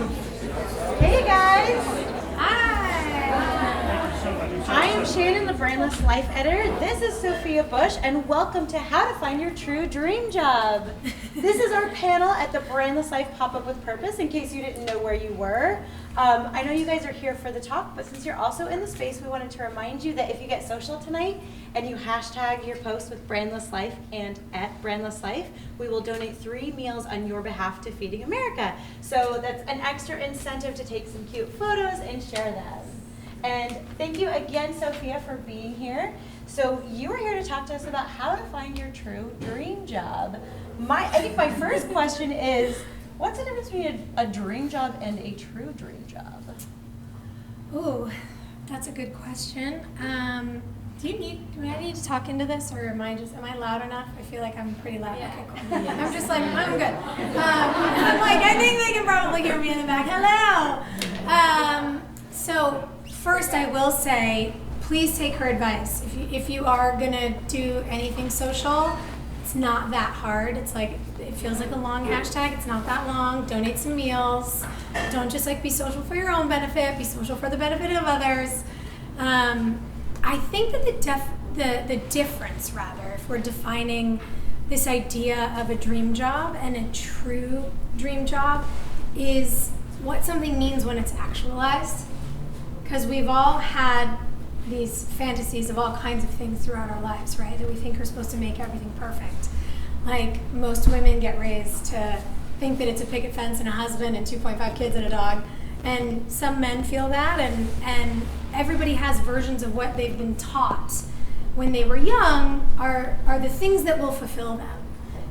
Hey guys! Hi! I am Shannon, the Brandless Life Editor. This is Sophia Bush, and welcome to How to Find Your True Dream Job. This is our panel at the Brandless Life Pop-Up with Purpose, in case you didn't know where you were. I know you guys are here for the talk, but since you're also in the space, we wanted to remind you that if you get social tonight and you hashtag your post with Brandless Life and at Brandless Life, we will donate 3 meals on your behalf to Feeding America. So that's an extra incentive to take some cute photos and share them. And thank you again, Sophia, for being here. So you are here to talk to us about how to find your true dream job. I think my first question is, what's the difference between a dream job and a true dream job? Ooh, that's a good question. Do I need to talk into this, or am I loud enough? I feel like I'm pretty loud. Yeah. Okay, cool. Yes. I'm just like, I'm good. I'm like, I think they can probably hear me in the back. Hello. So first I will say, please take her advice. If you are gonna do anything social, it's not that hard. It's like, it feels like a long hashtag. It's not that long. Donate some meals. Don't just like be social for your own benefit. Be social for the benefit of others. I think that the difference, rather, if we're defining this idea of a dream job and a true dream job, is what something means when it's actualized. Because we've all had these fantasies of all kinds of things throughout our lives, right? That we think are supposed to make everything perfect. Like, most women get raised to think that it's a picket fence and a husband and 2.5 kids and a dog. And some men feel that, and everybody has versions of what they've been taught when they were young are the things that will fulfill them.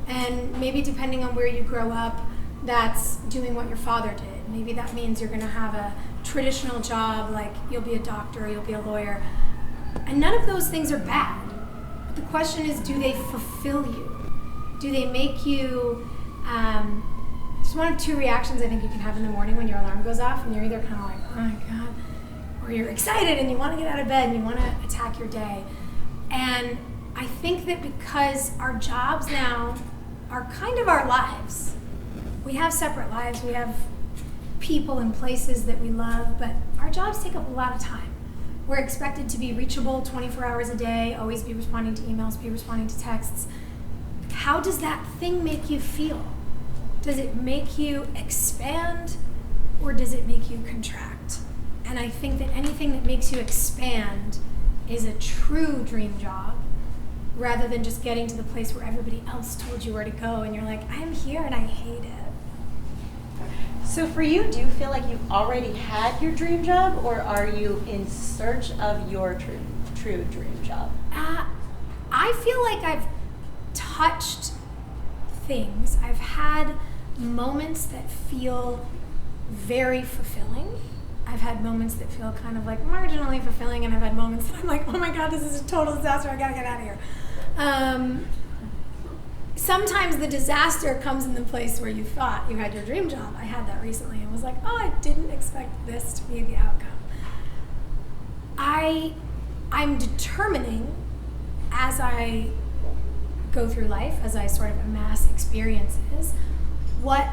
And maybe depending on where you grow up, that's doing what your father did. Maybe that means you're gonna have a traditional job, like you'll be a doctor, you'll be a lawyer. And none of those things are bad. But the question is, do they fulfill you? Do they make you, just one of 2 reactions I think you can have in the morning when your alarm goes off, and you're either kind of like, oh my God, or you're excited and you want to get out of bed and you want to attack your day. And I think that because our jobs now are kind of our lives, we have separate lives, we have people and places that we love, but our jobs take up a lot of time. We're expected to be reachable 24 hours a day, always be responding to emails, be responding to texts. How does that thing make you feel? Does it make you expand, or does it make you contract? And I think that anything that makes you expand is a true dream job, rather than just getting to the place where everybody else told you where to go and you're like, I'm here and I hate it. So for you, do you feel like you've already had your dream job, or are you in search of your true dream job? I feel like I've touched things. I've had moments that feel very fulfilling. I've had moments that feel kind of like marginally fulfilling, and I've had moments that I'm like, oh my God, this is a total disaster, I gotta get out of here. Sometimes the disaster comes in the place where you thought you had your dream job. I had that recently and was like, oh, I didn't expect this to be the outcome. I'm determining, as I go through life, as I sort of amass experiences, what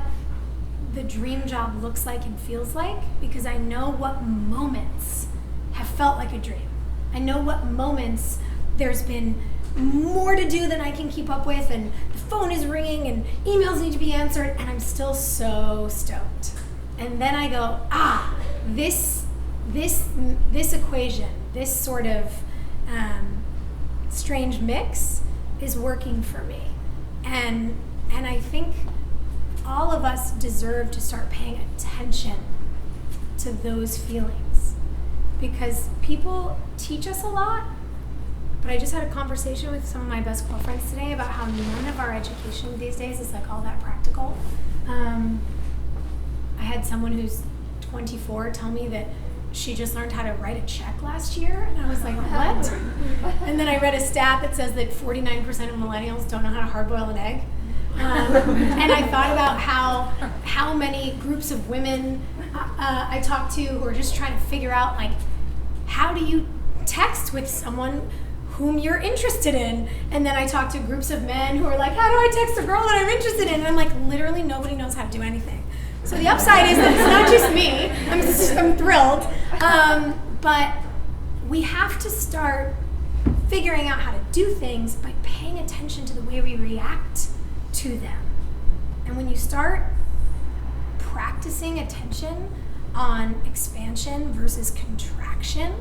the dream job looks like and feels like, because I know what moments have felt like a dream. I know what moments there's been more to do than I can keep up with, and the phone is ringing and emails need to be answered, and I'm still so stoked. And then I go, this equation, this sort of strange mix is working for me. And I think all of us deserve to start paying attention to those feelings, because people teach us a lot. But I just had a conversation with some of my best girlfriends today about how none of our education these days is like all that practical. I had someone who's 24 tell me that she just learned how to write a check last year, and I was like, what? And then I read a stat that says that 49% of millennials don't know how to hard-boil an egg. And I thought about how many groups of women I talked to who are just trying to figure out, like, how do you text with someone whom you're interested in? And then I talked to groups of men who are like, how do I text a girl that I'm interested in? And I'm like, literally nobody knows how to do anything. So the upside is that it's not just me. I'm thrilled. But we have to start figuring out how to do things by paying attention to the way we react to them. And when you start practicing attention on expansion versus contraction,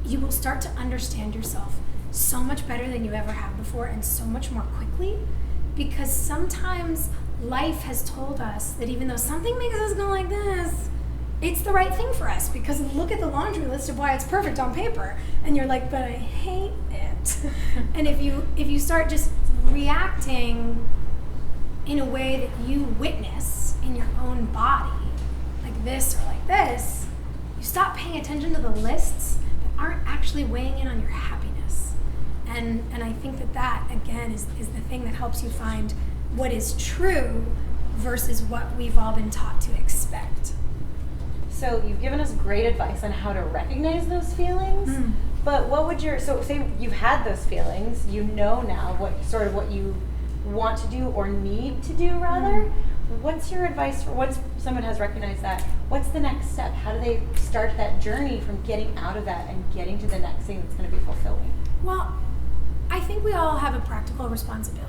you will start to understand yourself so much better than you ever have before, and so much more quickly, because sometimes life has told us that even though something makes us go like this, it's the right thing for us, because look at the laundry list of why it's perfect on paper, and you're like, but I hate it. And if you start just reacting in a way that you witness in your own body, like this or like this, you stop paying attention to the lists that aren't actually weighing in on your happiness. And I think that again is the thing that helps you find what is true versus what we've all been taught to expect. So you've given us great advice on how to recognize those feelings, but what would so say you've had those feelings, you know now what you want to do or need to do rather. What's your advice for once someone has recognized that? What's the next step? How do they start that journey from getting out of that and getting to the next thing that's going to be fulfilling? Well, I think we all have a practical responsibility.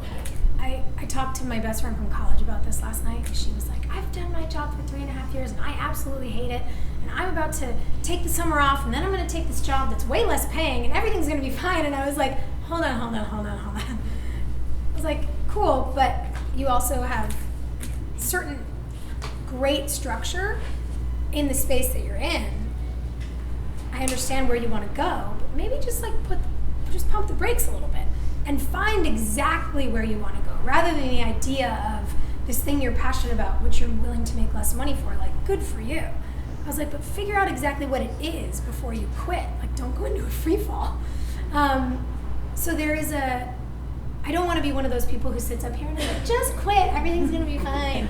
I talked to my best friend from college about this last night. She was like, I've done my job for 3.5 years and I absolutely hate it. And I'm about to take the summer off and then I'm going to take this job that's way less paying and everything's going to be fine. And I was like, hold on. I was like, cool, but you also have certain great structure in the space that you're in. I understand where you want to go, but maybe just pump the brakes a little bit and find exactly where you want to go, rather than the idea of this thing you're passionate about, which you're willing to make less money for. Like, good for you. I was like, but figure out exactly what it is before you quit. Like, don't go into a free fall. So there is I don't want to be one of those people who sits up here and is like, just quit, everything's going to be fine.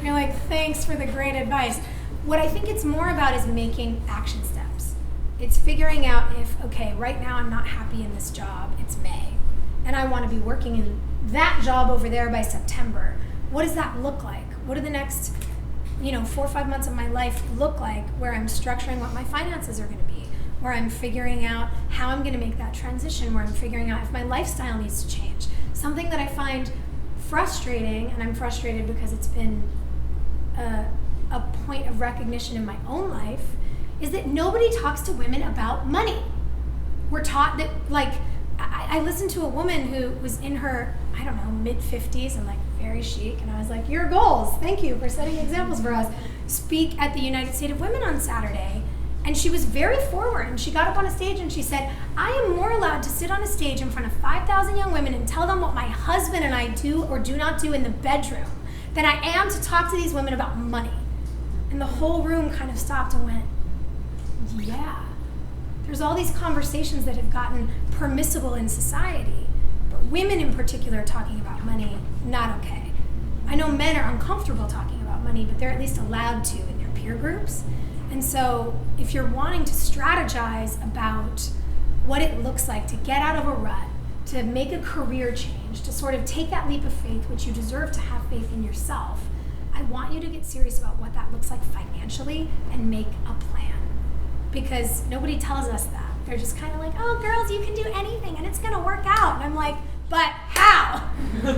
You're like, thanks for the great advice. What I think it's more about is making action steps. It's figuring out if, okay, right now I'm not happy in this job, it's May, and I want to be working in that job over there by September. What does that look like? What do the next 4 or 5 months of my life look like, where I'm structuring what my finances are going to be, where I'm figuring out how I'm going to make that transition, where I'm figuring out if my lifestyle needs to change. Something that I find frustrating, and I'm frustrated because it's been a point of recognition in my own life, is that nobody talks to women about money. We're taught that, like, I listened to a woman who was in her, mid-50s and very chic, and I was like, your goals, thank you for setting examples for us, speak at the United States of Women on Saturday. And she was very forward, and she got up on a stage and she said, I am more allowed to sit on a stage in front of 5,000 young women and tell them what my husband and I do or do not do in the bedroom than I am to talk to these women about money. And the whole room kind of stopped and went, yeah. There's all these conversations that have gotten permissible in society, but women in particular talking about money, not okay. I know men are uncomfortable talking about money, but they're at least allowed to in their peer groups. And so if you're wanting to strategize about what it looks like to get out of a rut, to make a career change, to sort of take that leap of faith, which you deserve to have faith in yourself, I want you to get serious about what that looks like financially and make a plan. Because nobody tells us that. They're just kind of like, oh, girls, you can do anything and it's going to work out. And I'm like, but how?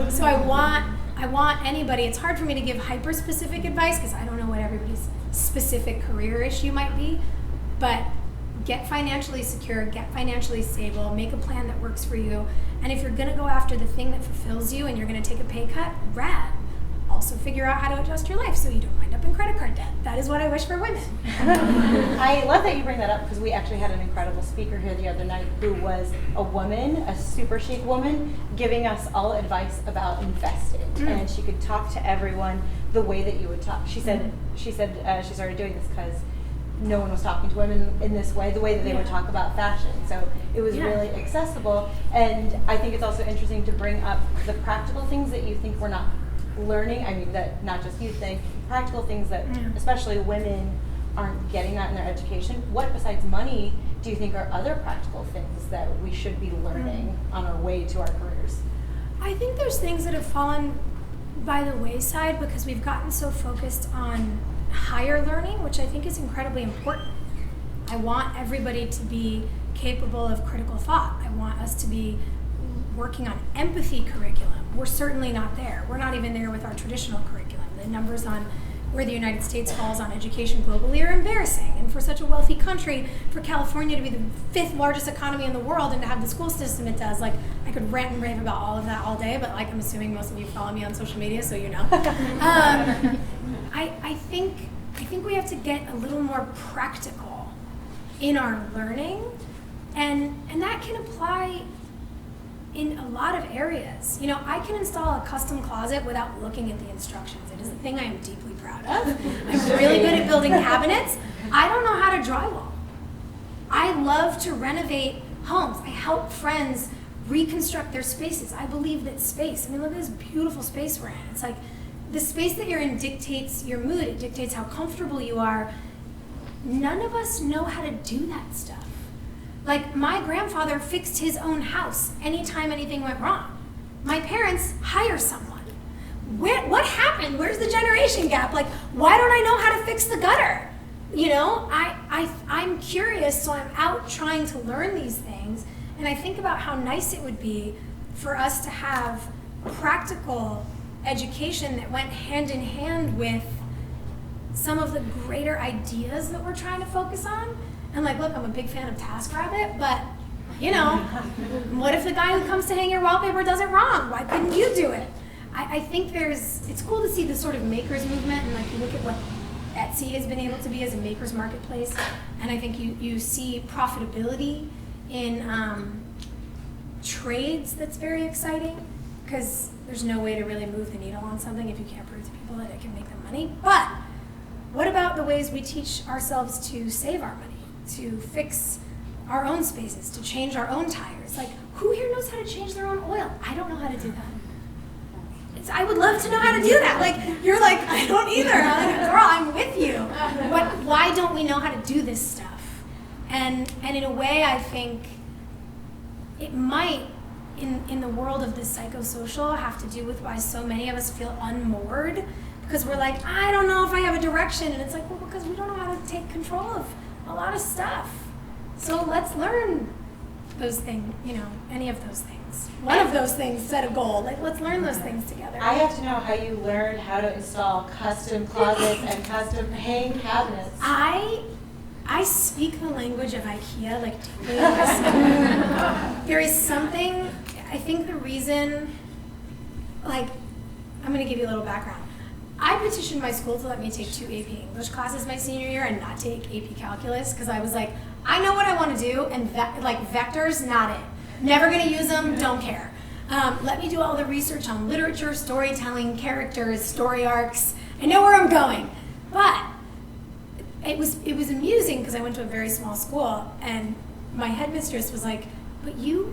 So I want anybody, it's hard for me to give hyper-specific advice because I don't know what everybody's specific career issue might be, but get financially secure, get financially stable, make a plan that works for you, and if you're going to go after the thing that fulfills you and you're going to take a pay cut, rad. Also figure out how to adjust your life so you don't wind up in credit card debt. That is what I wish for women. I love that you bring that up because we actually had an incredible speaker here the other night who was a woman, a super chic woman, giving us all advice about investing. And she could talk to everyone the way that you would talk. She said she started doing this because no one was talking to women in this way, the way that they would talk about fashion. So it was really accessible. And I think it's also interesting to bring up the practical things that you think we're not learning. I mean, that not just you think, practical things that especially women aren't getting that in their education. What besides money do you think are other practical things that we should be learning on our way to our careers? I think there's things that have fallen by the wayside because we've gotten so focused on higher learning, which I think is incredibly important. I want everybody to be capable of critical thought. I want us to be working on empathy curriculum. We're certainly not there. We're not even there with our traditional curriculum. The numbers on where the United States falls on education globally are embarrassing. And for such a wealthy country, for California to be the 5th largest economy in the world and to have the school system it does, like, I could rant and rave about all of that all day, but like, I'm assuming most of you follow me on social media, so you know. I think we have to get a little more practical in our learning, and that can apply in a lot of areas. You know, I can install a custom closet without looking at the instructions. It is a thing I am deeply proud of. I'm really good at building cabinets. I don't know how to drywall. I love to renovate homes. I help friends reconstruct their spaces. I believe that space, I mean, look at this beautiful space we're in. It's like the space that you're in dictates your mood. It dictates how comfortable you are. None of us know how to do that stuff. Like, my grandfather fixed his own house anytime anything went wrong. My parents hire someone. What happened? Where's the generation gap? Like, why don't I know how to fix the gutter? You know, I'm curious, so I'm out trying to learn these things. And I think about how nice it would be for us to have practical education that went hand in hand with some of the greater ideas that we're trying to focus on. And like, look, I'm a big fan of TaskRabbit, but you know, what if the guy who comes to hang your wallpaper does it wrong? Why couldn't you do it? I think it's cool to see the sort of makers movement, and like you look at what Etsy has been able to be as a makers marketplace, and I think you see profitability in trades that's very exciting, because there's no way to really move the needle on something if you can't prove to people that it can make them money. But what about the ways we teach ourselves to save our money, to fix our own spaces, to change our own tires? Like, who here knows how to change their own oil? I don't know how to do that. I would love to know how to do that. Like, you're like, I don't either. I'm like, girl, I'm with you. But why don't we know how to do this stuff? And in a way, I think it might, in the world of the psychosocial, have to do with why so many of us feel unmoored, because we're like, I don't know if I have a direction. And it's like, well, because we don't know how to take control of a lot of stuff. So let's learn those things, you know, any of those things. One of those things, set a goal. Like, let's learn those things together. I have to know how you learned how to install custom closets and custom hang cabinets. I speak the language of IKEA, like, deeply in my soul. There is something, I think the reason, like, I'm going to give you a little background. I petitioned my school to let me take 2 AP English classes my senior year and not take AP Calculus, because I was like, I know what I want to do, and vectors, not it. Never going to use them, don't care. Let me do all the research on literature, storytelling, characters, story arcs. I know where I'm going. But it was amusing, because I went to a very small school, and my headmistress was like, but you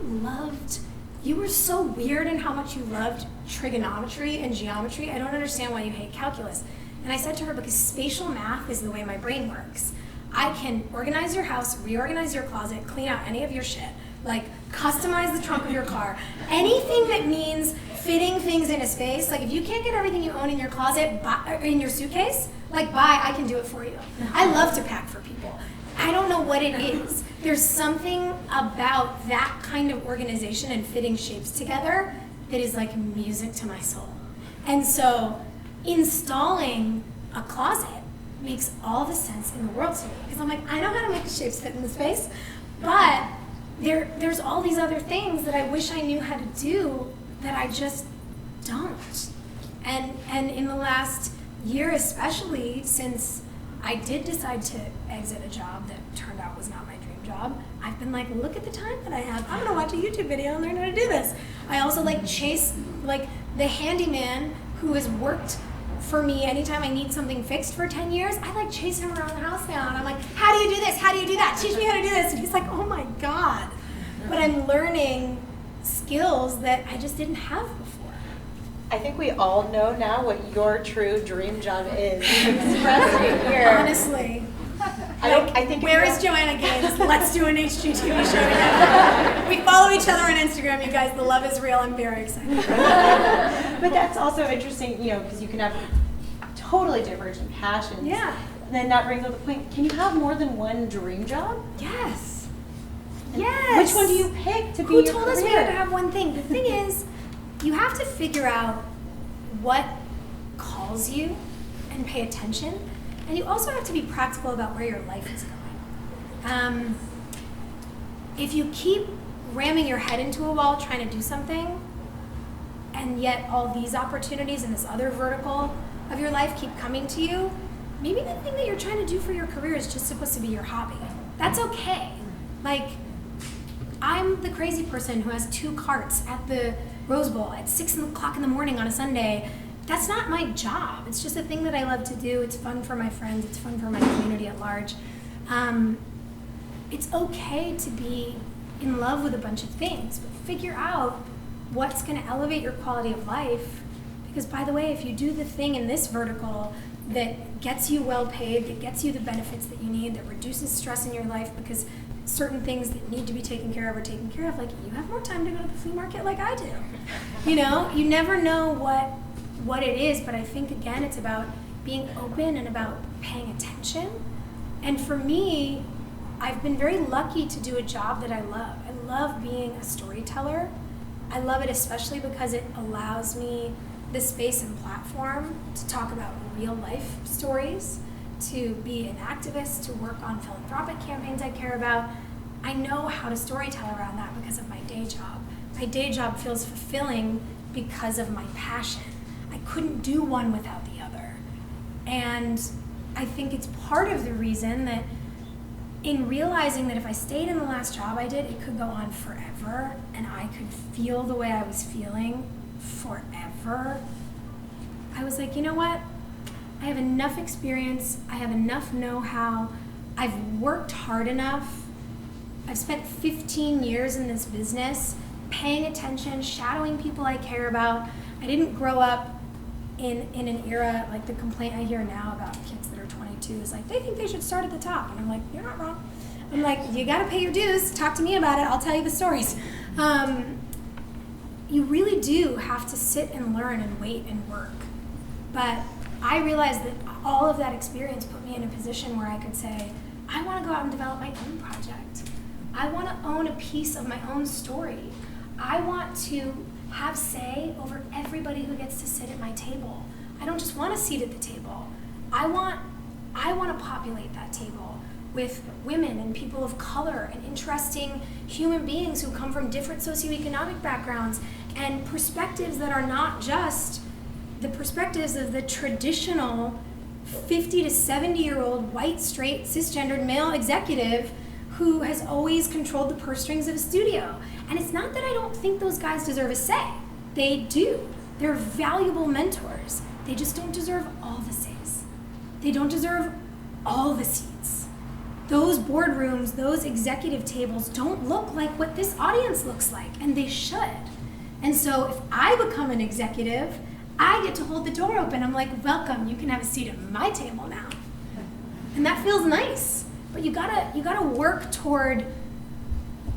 were so weird in how much you loved trigonometry and geometry. I don't understand why you hate calculus. And I said to her, because spatial math is the way my brain works. I can organize your house, reorganize your closet, clean out any of your shit, like customize the trunk of your car. Anything that means fitting things in a space, like if you can't get everything you own in your closet, in your suitcase, like I can do it for you. I love to pack for people. I don't know what it is. There's something about that kind of organization and fitting shapes together that is like music to my soul. And so installing a closet makes all the sense in the world to me, because I'm like, I know how to make the shapes fit in the space, but there's all these other things that I wish I knew how to do that I just don't. And in the last year, especially since I did decide to exit a job that turned out was not my dream job, I've been like, look at the time that I have. I'm gonna watch a YouTube video and learn how to do this. I also like chase like the handyman who has worked for me anytime I need something fixed for 10 years. I like chase him around the house now, and I'm like, how do you do this? How do you do that? Teach me how to do this. And he's like, oh my God. But I'm learning skills that I just didn't have before. I think we all know now what your true dream job is. Express it here. Honestly. I think where is Joanna Gaines? Let's do an HGTV show together. We follow each other on Instagram, you guys. The love is real. I'm very excited. But that's also interesting, because you can have totally divergent passions. Yeah. And then that brings up the point, can you have more than one dream job? Yes. And yes. which one do you pick to be Who your told us we career? had to have one thing? The thing is, you have to figure out what calls you and pay attention. And you also have to be practical about where your life is going. If you keep ramming your head into a wall trying to do something, and yet all these opportunities in this other vertical of your life keep coming to you, maybe the thing that you're trying to do for your career is just supposed to be your hobby. That's okay. Like, I'm the crazy person who has 2 carts at the Rose Bowl at 6 o'clock in the morning on a Sunday. That's not my job. It's just a thing that I love to do. It's fun for my friends. It's fun for my community at large. It's okay to be in love with a bunch of things, but figure out what's going to elevate your quality of life. Because, by the way, if you do the thing in this vertical that gets you well paid, that gets you the benefits that you need, that reduces stress in your life because certain things that need to be taken care of are taken care of, like, you have more time to go to the flea market like I do. You never know what it is, but I think, again, it's about being open and about paying attention. And for me, I've been very lucky to do a job that I love. I love being a storyteller. I love it especially because it allows me the space and platform to talk about real life stories, to be an activist, to work on philanthropic campaigns I care about. I know how to storytell around that because of my day job. My day job feels fulfilling because of my passion. I couldn't do one without the other. And I think it's part of the reason that in realizing that if I stayed in the last job I did, it could go on forever and I could feel the way I was feeling forever, I was like, you know what? I have enough experience. I have enough know-how. I've worked hard enough. I've spent 15 years in this business, paying attention, shadowing people I care about. I didn't grow up in an era like the complaint I hear now about kids that are 22 is like, they think they should start at the top. And I'm like, you're not wrong. I'm like, you got to pay your dues. Talk to me about it. I'll tell you the stories. You really do have to sit and learn and wait and work. But I realized that all of that experience put me in a position where I could say, I want to go out and develop my own project. I want to own a piece of my own story. I want to have say over everybody who gets to sit at my table. I don't just want a seat at the table. I want to populate that table with women and people of color and interesting human beings who come from different socioeconomic backgrounds and perspectives that are not just the perspectives of the traditional 50 to 70-year-old white, straight, cisgendered male executive who has always controlled the purse strings of a studio. And it's not that I don't think those guys deserve a say. They do. They're valuable mentors. They just don't deserve all the says. They don't deserve all the seats. Those boardrooms, those executive tables don't look like what this audience looks like, and they should. And so if I become an executive, I get to hold the door open. I'm like, welcome, you can have a seat at my table now. And that feels nice. But you gotta work toward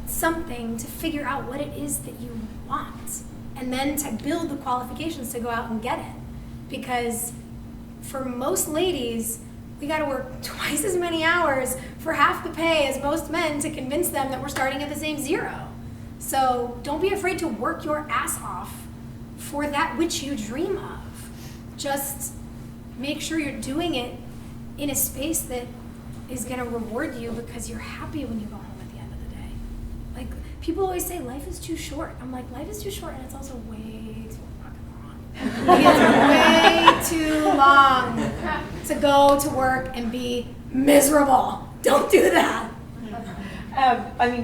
something to figure out what it is that you want. And then to build the qualifications to go out and get it. Because for most ladies, we gotta work twice as many hours for half the pay as most men to convince them that we're starting at the same zero. So don't be afraid to work your ass off for that which you dream of. Just make sure you're doing it in a space that is going to reward you because you're happy when you go home at the end of the day. Like, people always say life is too short. I'm like, life is too short, and it's also way too fucking long. It's way too long to go to work and be miserable. Don't do that.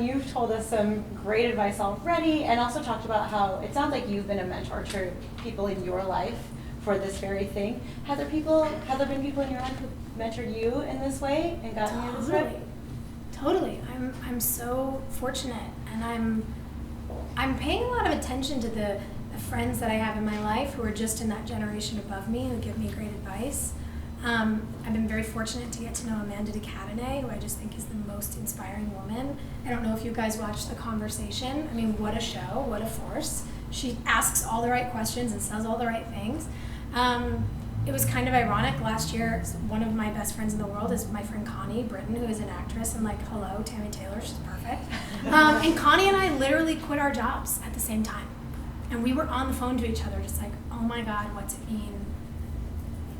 You've told us some great advice already, and also talked about how it sounds like you've been a mentor to people in your life for this very thing. Have there been people in your life who mentored you in this way and gotten you this way? Totally. I'm so fortunate, and I'm paying a lot of attention to the friends that I have in my life who are just in that generation above me who give me great advice. I've been very fortunate to get to know Amanda DeCadenet, who I just think is the most inspiring woman. I don't know if you guys watched The Conversation. I mean, what a show, what a force. She asks all the right questions and says all the right things. It was kind of ironic. Last year, one of my best friends in the world is my friend Connie Britton, who is an actress, and like, hello, Tammy Taylor, she's perfect. And Connie and I literally quit our jobs at the same time. And we were on the phone to each other, just like, oh my God, what's it mean?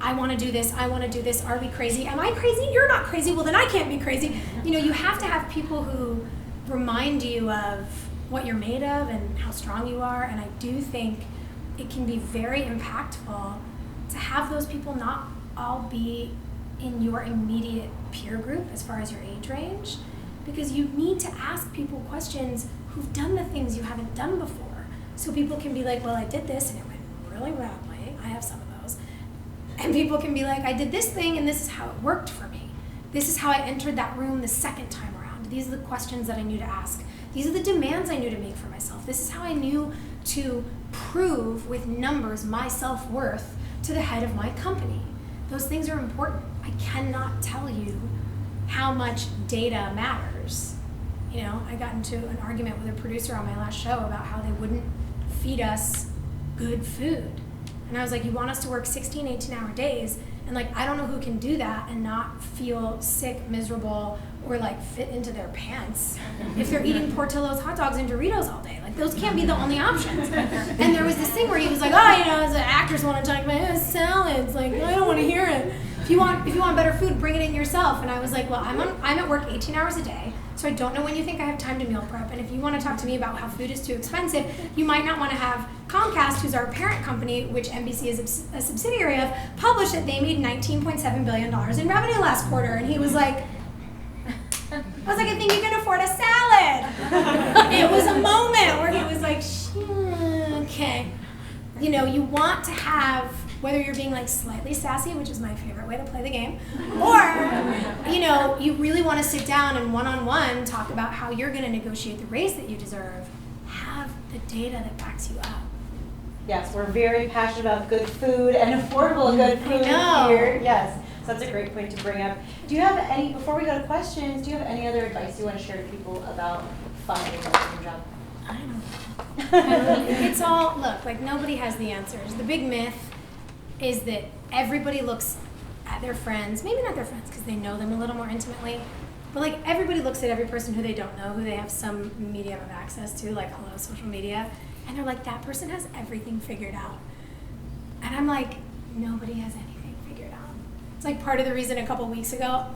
I want to do this, I want to do this, are we crazy? Am I crazy? You're not crazy, well then I can't be crazy. You know, you have to have people who remind you of what you're made of and how strong you are, and I do think it can be very impactful to have those people not all be in your immediate peer group as far as your age range, because you need to ask people questions who've done the things you haven't done before. So people can be like, well, I did this and it went really badly. I have some of those. And people can be like, I did this thing and this is how it worked for me. This is how I entered that room the second time around. These are the questions that I knew to ask. These are the demands I knew to make for myself. This is how I knew to prove with numbers my self-worth to the head of my company. Those things are important. I cannot tell you how much data matters. You know, I got into an argument with a producer on my last show about how they wouldn't feed us good food. And I was like, you want us to work 16, 18-hour days, and like, I don't know who can do that and not feel sick, miserable, or like fit into their pants if they're eating Portillo's hot dogs and Doritos all day. Like, those can't be the only options. And there was this thing where he was like, oh, you know, as actors want to talk about salads. Like, I don't want to hear it. If you want better food, bring it in yourself. And I was like, well, I'm at work 18 hours a day, so I don't know when you think I have time to meal prep. And if you want to talk to me about how food is too expensive, you might not want to have Comcast, who's our parent company, which NBC is a subsidiary of, publish that they made $19.7 billion in revenue last quarter. And he was like, I was like, I think you can afford a salad. It was a moment where he was like, okay. You know, you want to have, whether you're being like slightly sassy, which is my favorite way to play the game, or, you know, you really want to sit down and one-on-one talk about how you're going to negotiate the raise that you deserve, have the data that backs you up. Yes, we're very passionate about good food and affordable good food here. Yes. So that's a great point to bring up. Do you have any, before we go to questions, do you have any other advice you want to share to people about finding a dream job? I don't know. It's all, look, like nobody has the answers. The big myth is that everybody looks at their friends, maybe not their friends because they know them a little more intimately, but like everybody looks at every person who they don't know, who they have some medium of access to, like, hello, social media, and they're like, that person has everything figured out. And I'm like, nobody has anything figured out. It's like part of the reason a couple weeks ago,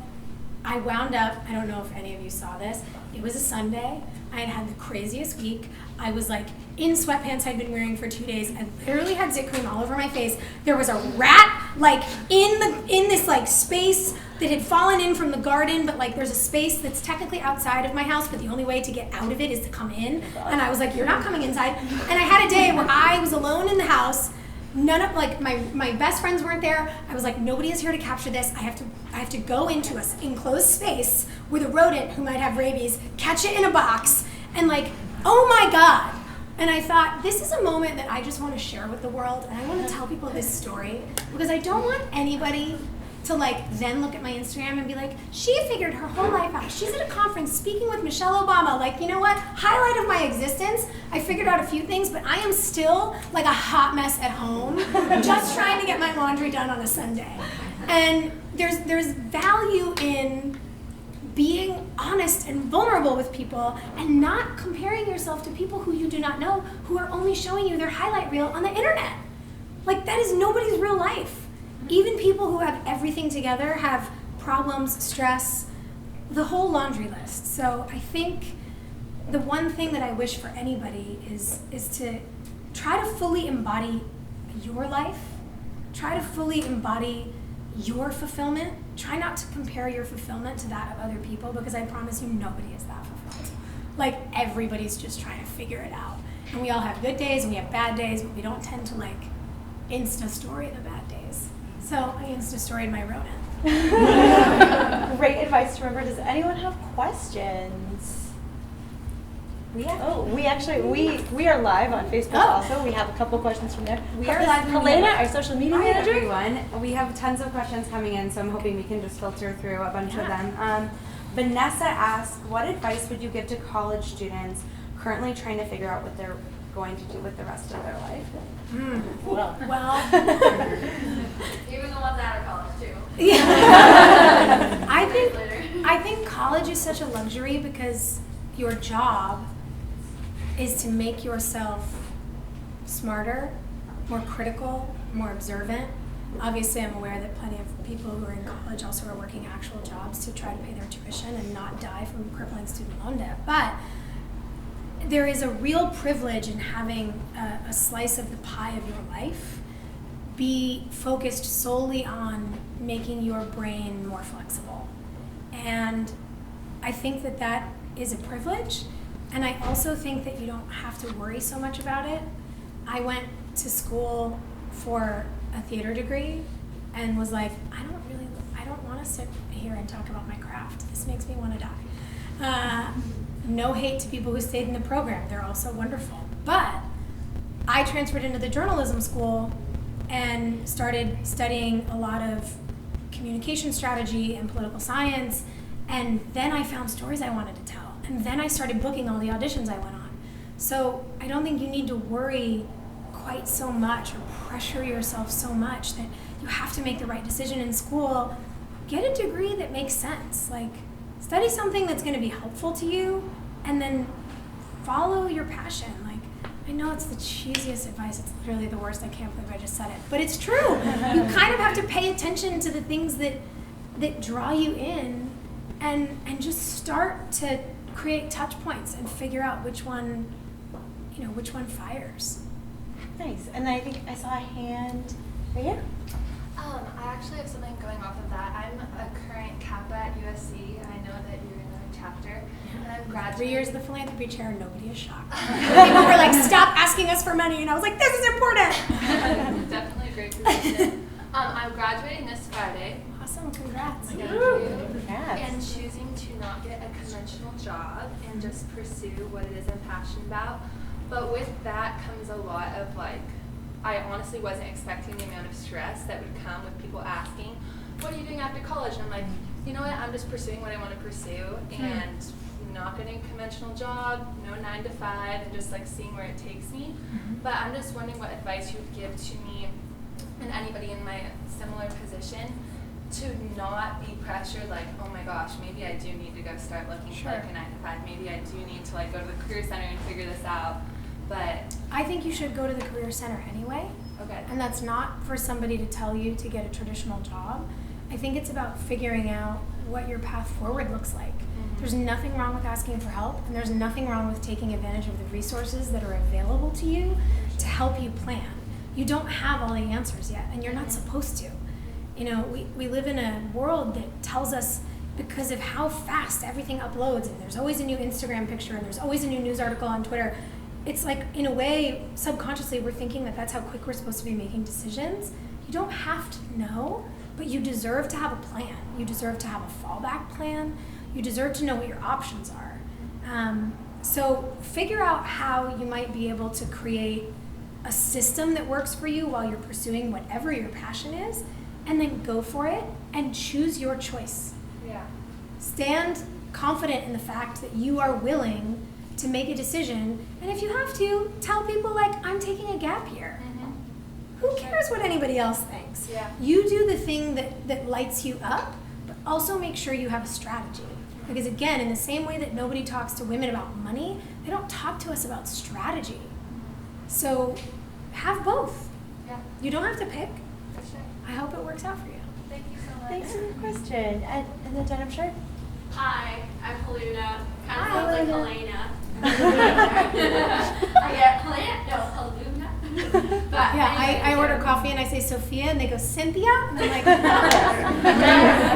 I wound up, I don't know if any of you saw this, it was a Sunday, I had had the craziest week. I was like in sweatpants I'd been wearing for 2 days. I literally had zit cream all over my face. There was a rat like in this like space that had fallen in from the garden, but like there's a space that's technically outside of my house, but the only way to get out of it is to come in. And I was like, you're not coming inside. And I had a day where I was alone in the house. None of like my best friends weren't there. I was like, nobody is here to capture this. I have to go into an enclosed space with a rodent who might have rabies, catch it in a box, and like, oh my God. And I thought, this is a moment that I just want to share with the world, and I want to tell people this story because I don't want anybody to like then look at my Instagram and be like, she figured her whole life out. She's at a conference speaking with Michelle Obama. Like, you know what? Highlight of my existence. I figured out a few things, but I am still like a hot mess at home, just trying to get my laundry done on a Sunday. And there's value in being honest and vulnerable with people and not comparing yourself to people who you do not know, who are only showing you their highlight reel on the internet. Like, that is nobody's real life. Even people who have everything together have problems, stress, the whole laundry list. So I think the one thing that I wish for anybody is to try to fully embody your life, try to fully embody your fulfillment. Try not to compare your fulfillment to that of other people, because I promise you nobody is that fulfilled. Like, everybody's just trying to figure it out. And we all have good days and we have bad days, but we don't tend to like Insta story the bad days. So I Insta storied my rodent. Great advice to remember. Does anyone have questions? We are live on Facebook also. We have a couple questions from there. We are live. Helena, our social media manager. Everyone. We have tons of questions coming in, so I'm hoping we can just filter through a bunch of them. Vanessa asks, what advice would you give to college students currently trying to figure out what they're going to do with the rest of their life? Well, Even the ones out of college too. yeah. I think college is such a luxury because your job is to make yourself smarter, more critical, more observant. Obviously, I'm aware that plenty of people who are in college also are working actual jobs to try to pay their tuition and not die from crippling student loan debt. But there is a real privilege in having a slice of the pie of your life be focused solely on making your brain more flexible. And I think that that is a privilege. And I also think that you don't have to worry so much about it. I went to school for a theater degree and was like, I don't want to sit here and talk about my craft. This makes me want to die. No hate to people who stayed in the program. They're also wonderful. But I transferred into the journalism school and started studying a lot of communication strategy and political science. And then I found stories I wanted to tell. And then I started booking all the auditions I went on. So I don't think you need to worry quite so much or pressure yourself so much that you have to make the right decision in school. Get a degree that makes sense. Like, study something that's going to be helpful to you, and then follow your passion. Like, I know it's the cheesiest advice. It's literally the worst. I can't believe I just said it. But it's true. You kind of have to pay attention to the things that draw you in and just start to create touch points and figure out which one fires. Nice. And I think I saw a hand right here. I actually have something going off of that. I'm a current Kappa at USC, and I know that you're in another chapter. And I'm graduating. 3 years of the philanthropy chair, and nobody is shocked. People were like, stop asking us for money, and I was like, this is important. Definitely a great position. I'm graduating this Friday. Awesome, congrats. Thank you. Congrats. And choosing to not get a conventional job and just pursue what it is I'm passionate about. But with that comes a lot of I honestly wasn't expecting the amount of stress that would come with people asking, what are you doing after college? And I'm like, you know what, I'm just pursuing what I want to pursue and not getting a conventional job, no 9 to 5, and just seeing where it takes me. But I'm just wondering what advice you would give to me and anybody in my similar position to not be pressured oh my gosh, maybe I do need to go start looking for a 9 to 5. Maybe I do need to go to the career center and figure this out. But I think you should go to the career center anyway. Okay. And that's not for somebody to tell you to get a traditional job. I think it's about figuring out what your path forward looks like. There's nothing wrong with asking for help, and there's nothing wrong with taking advantage of the resources that are available to you to help you plan. You don't have all the answers yet, and you're not supposed to. You know, we live in a world that tells us, because of how fast everything uploads, and there's always a new Instagram picture, and there's always a new news article on Twitter, it's in a way, subconsciously, we're thinking that that's how quick we're supposed to be making decisions. You don't have to know, but you deserve to have a plan. You deserve to have a fallback plan. You deserve to know what your options are. So figure out how you might be able to create a system that works for you while you're pursuing whatever your passion is, and then go for it and choose your choice. Yeah. Stand confident in the fact that you are willing to make a decision, and if you have to, tell people I'm taking a gap year. Who cares what anybody else thinks? Yeah. You do the thing that lights you up, but also make sure you have a strategy. Because again, in the same way that nobody talks to women about money, they don't talk to us about strategy. So have both. Yeah. You don't have to pick. For sure. I hope it works out for you. Thank you so much. Thanks for the question. And the denim shirt. Hi, I'm Haluna. Kind of Hi, sounds like Haluna. Helena. Helena? No, Haluna. But Yeah, I order coffee and I say Sophia, and they go Cynthia, and I'm like, no.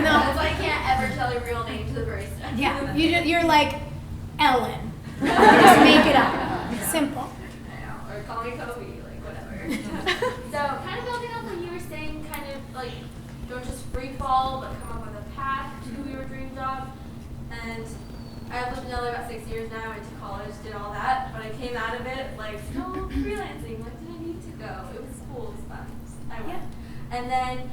no. I can't ever tell your real name to the barista. Yeah, you're like Ellen. Just make it up. Simple. I know, or call me Kobe, whatever. So, kind of building on what you were saying, don't just free fall, but come up with a path to your dream job. And I've lived in LA about 6 years now. I went to college, did all that, but I came out of it like still freelancing. Like, did I need to go? It was cool. It was fun. I went. And then,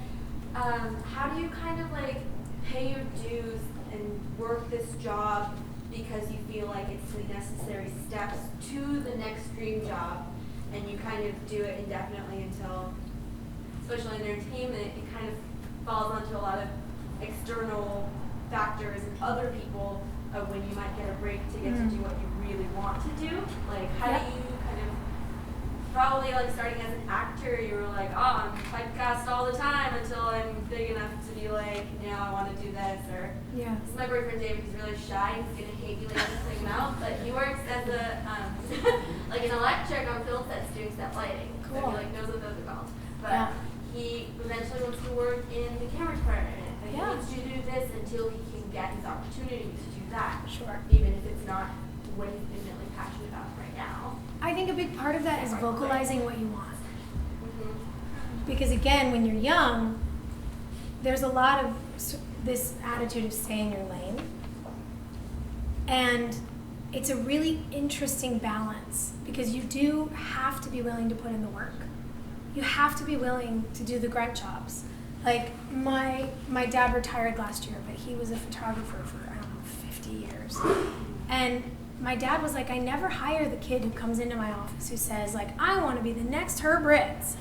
how do you kind of like pay your dues and work this job because you feel like it's the necessary steps to the next dream job, and you kind of do it indefinitely until, especially in entertainment, it kind of falls onto a lot of external factors and other people of when you might get a break to get to do what you really want to do. Like, how do you kind of, probably like starting as an actor, you were like, oh, I'm typecast all the time until I'm big enough to be like, now I want to do this, or this is my boyfriend David, he's really shy, he's gonna hate you later to clean him out, but he works as a like an electric on film sets doing step lighting. So he like knows what those are called. But he eventually wants to work in the camera department. And he wants to do this until he can get his opportunity to do that. Sure. Even if it's not what he's been really passionate about right now. I think a big part of that is vocalizing what you want. Because again, when you're young, there's a lot of this attitude of stay in your lane. And it's a really interesting balance because you do have to be willing to put in the work. You have to be willing to do the grunt jobs. Like my dad retired last year, but he was a photographer for, I don't know, 50 years. And my dad was like, I never hire the kid who comes into my office who says like, I want to be the next Herb Ritz.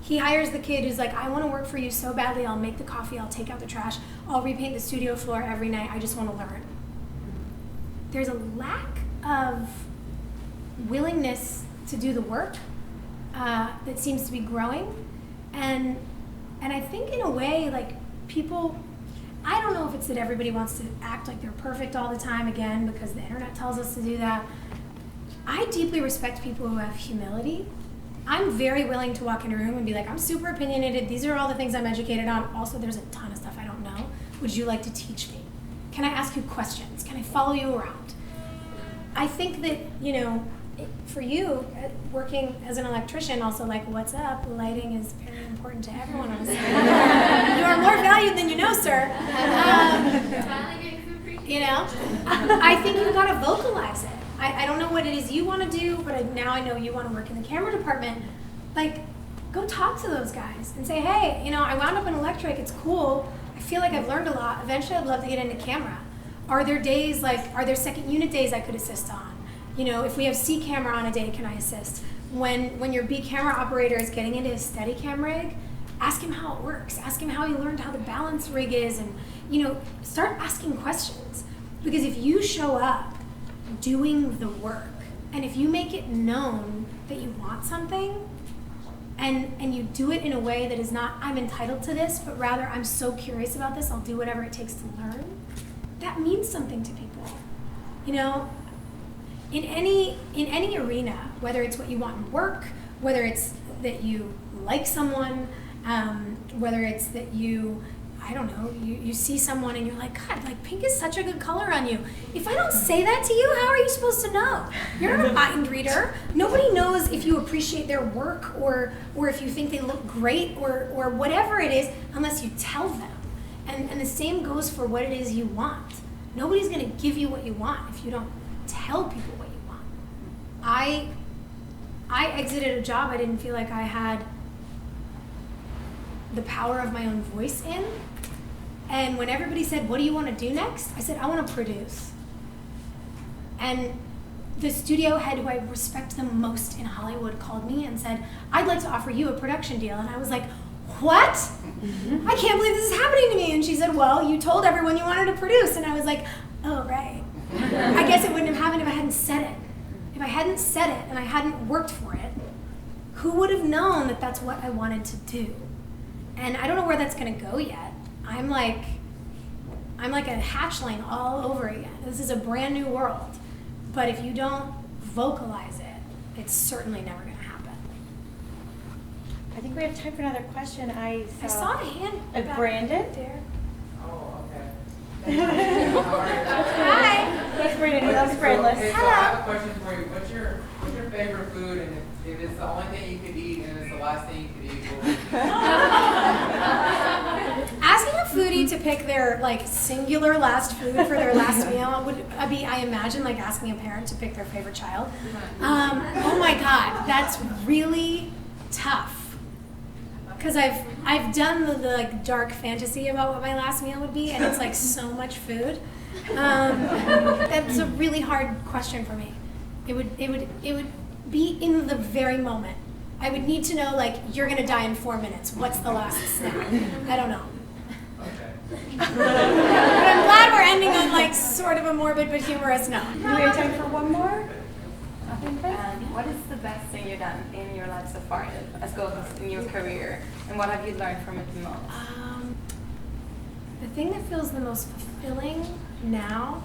He hires the kid who's like, I want to work for you so badly, I'll make the coffee, I'll take out the trash, I'll repaint the studio floor every night, I just want to learn. There's a lack of willingness to do the work that seems to be growing. And I think in a way, like people, I don't know if it's that everybody wants to act like they're perfect all the time again, because the internet tells us to do that. I deeply respect people who have humility. I'm very willing to walk in a room and be like, I'm super opinionated, these are all the things I'm educated on. Also, there's a ton of stuff I don't know. Would you like to teach me? Can I ask you questions? Can I follow you around? I think that, you know, for you, working as an electrician, also like, what's up? Lighting is very important to everyone on the site. You are more valued than you know, sir. Finally getting some appreciation. You know, I think you gotta vocalize it. I don't know what it is you want to do, but now I know you want to work in the camera department. Like, go talk to those guys and say, hey, you know, I wound up in electric, it's cool. I feel like I've learned a lot. Eventually I'd love to get into camera. Are there days, like, are there second unit days I could assist on? You know, if we have C camera on a day, can I assist? When your B camera operator is getting into his Steadicam rig, ask him how it works. Ask him how he learned how the balance rig is, and, you know, start asking questions. Because if you show up doing the work, and if you make it known that you want something, and you do it in a way that is not, I'm entitled to this, but rather, I'm so curious about this, I'll do whatever it takes to learn, that means something to people. You know, in any arena, whether it's what you want in work, whether it's that you like someone, whether it's that you, I don't know, you see someone and you're like, God, like pink is such a good color on you. If I don't say that to you, how are you supposed to know? You're not a mind reader. Nobody knows if you appreciate their work or if you think they look great or whatever it is unless you tell them. And the same goes for what it is you want. Nobody's gonna give you what you want if you don't tell people what you want. I exited a job I didn't feel like I had the power of my own voice in. And when everybody said, what do you want to do next? I said, I want to produce. And the studio head who I respect the most in Hollywood called me and said, I'd like to offer you a production deal. And I was like, what? I can't believe this is happening to me. And she said, well, you told everyone you wanted to produce. And I was like, oh, right. I guess it wouldn't have happened if I hadn't said it. If I hadn't said it and I hadn't worked for it, who would have known that that's what I wanted to do? And I don't know where that's going to go yet. I'm like a hatchling all over again. This is a brand new world. But if you don't vocalize it, it's certainly never going to happen. I think we have time for another question. I saw a hand. Brandon? There. Oh, okay. Hi. That's Brandon. He loves Brandless. Okay, so I have a question for you. What's your favorite food? And if it's the only thing you could eat and it's the last thing you could eat, what would it be? Asking a foodie to pick their like singular last food for their last meal would be, I imagine, like asking a parent to pick their favorite child. Oh my God, that's really tough. Because I've done the like dark fantasy about what my last meal would be, and it's like so much food. That's a really hard question for me. It would be in the very moment. I would need to know, like, you're gonna die in 4 minutes. What's the last snack? I don't know. Okay. But I'm glad we're ending on like sort of a morbid but humorous note. Do we have time for one more? What is the best thing you've done in your life so far, as well as in your career, and what have you learned from it the most? The thing that feels the most fulfilling now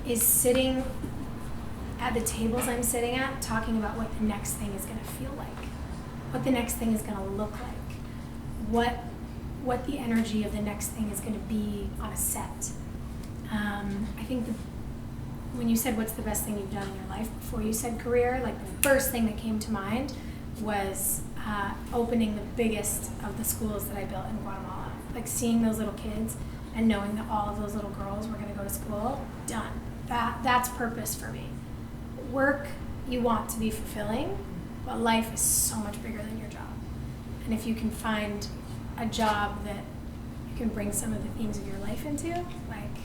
is sitting at the tables I'm sitting at, talking about what the next thing is going to feel like, what the next thing is going to look like, what the energy of the next thing is going to be on a set. I think when you said what's the best thing you've done in your life before you said career, like the first thing that came to mind was opening the biggest of the schools that I built in Guatemala. Like seeing those little kids and knowing that all of those little girls were going to go to school, done. That's purpose for me. Work you want to be fulfilling, but life is so much bigger than your job. And if you can find a job that you can bring some of the themes of your life into, like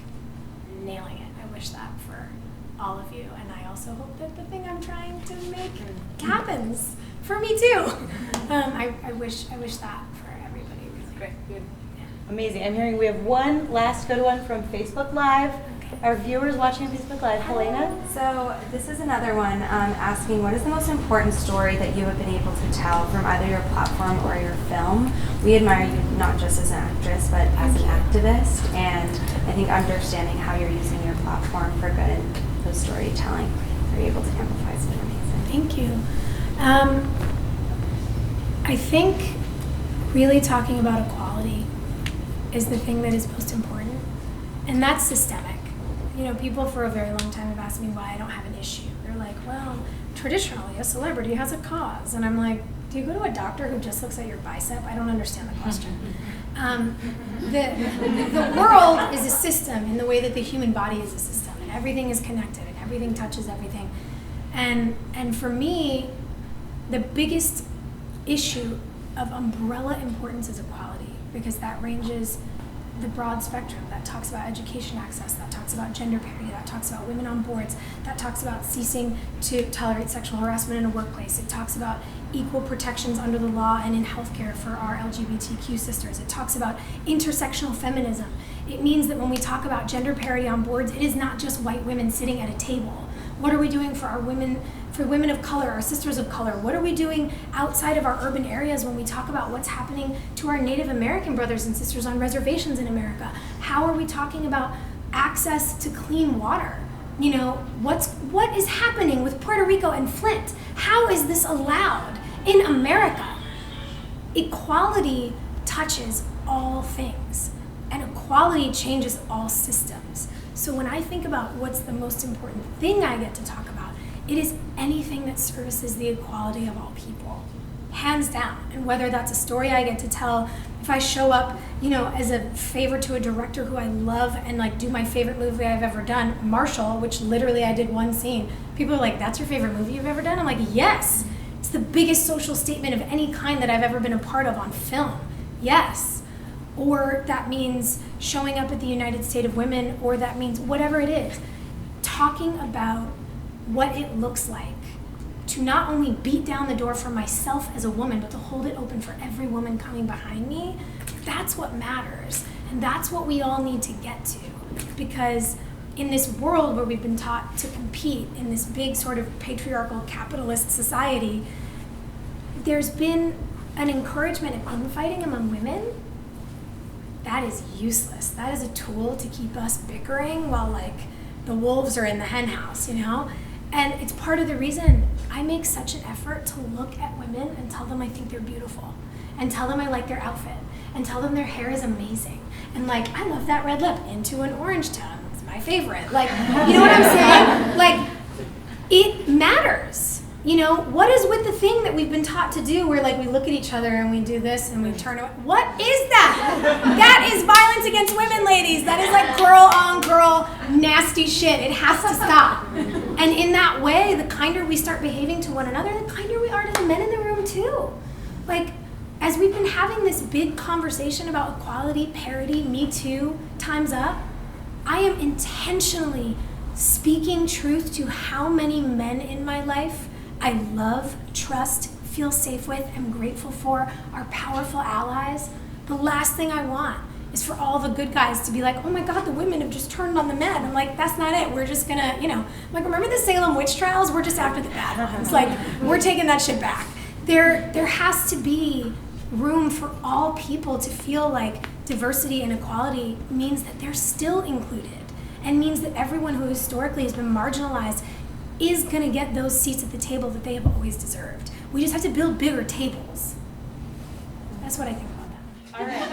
nailing it. I wish that for all of you, and I also hope that the thing I'm trying to make happens for me too. I wish that for everybody. Really. Great, good. Amazing. I'm hearing we have one last good one from Facebook Live. Our viewers watching Facebook Live, Helena. So this is another one asking, what is the most important story that you have been able to tell from either your platform or your film? We admire you not just as an actress, but as an activist, and I think understanding how you're using your platform for good and the storytelling that you're able to amplify has been amazing. Thank you. I think really talking about equality is the thing that is most important, and that's systemic. You know, people for a very long time have asked me why I don't have an issue. They're like, well, traditionally a celebrity has a cause. And I'm like, do you go to a doctor who just looks at your bicep? I don't understand the question. The world is a system in the way that the human body is a system. And everything is connected and everything touches everything. And for me, the biggest issue of umbrella importance is equality, because that ranges the broad spectrum. That talks about education access, that talks about gender parity, that talks about women on boards, that talks about ceasing to tolerate sexual harassment in a workplace. It talks about equal protections under the law and in healthcare for our LGBTQ sisters. It talks about intersectional feminism. It means that when we talk about gender parity on boards, it is not just white women sitting at a table. What are we doing for our women, for women of color, our sisters of color? What are we doing outside of our urban areas when we talk about what's happening to our Native American brothers and sisters on reservations in America? How are we talking about access to clean water? You know, what is happening with Puerto Rico and Flint? How is this allowed in America? Equality touches all things, and equality changes all systems. So when I think about what's the most important thing I get to talk about, it is anything that services the equality of all people, hands down. And whether that's a story I get to tell, if I show up, you know, as a favor to a director who I love and like do my favorite movie I've ever done, Marshall, which literally I did one scene. People are like, that's your favorite movie you've ever done? I'm like, yes. It's the biggest social statement of any kind that I've ever been a part of on film. Yes. Or that means showing up at the United States of Women, or that means whatever it is. Talking about what it looks like to not only beat down the door for myself as a woman, but to hold it open for every woman coming behind me, that's what matters. And that's what we all need to get to. Because in this world where we've been taught to compete in this big sort of patriarchal capitalist society, there's been an encouragement of infighting among women. That is useless. That is a tool to keep us bickering while like the wolves are in the hen house, you know? And it's part of the reason I make such an effort to look at women and tell them I think they're beautiful, and tell them I like their outfit, and tell them their hair is amazing, and like, I love that red lip into an orange tone. It's my favorite. Like, you know what I'm saying? Like, it matters. What is with the thing that we've been taught to do where like we look at each other and we do this and we turn away? What is that? That is violence against women, ladies. That is like girl on girl nasty shit. It has to stop. And in that way, the kinder we start behaving to one another, the kinder we are to the men in the room too. Like, as we've been having this big conversation about equality, parity, Me Too, Time's Up, I am intentionally speaking truth to how many men in my life I love, trust, feel safe with, am grateful for, are powerful allies. The last thing I want is for all the good guys to be like, oh my God, the women have just turned on the men. I'm like, that's not it. We're just gonna, like, remember the Salem witch trials? We're just after the bad. It's like, we're taking that shit back. There has to be room for all people to feel like diversity and equality means that they're still included and means that everyone who historically has been marginalized is going to get those seats at the table that they have always deserved. We just have to build bigger tables. That's what I think about that. All right.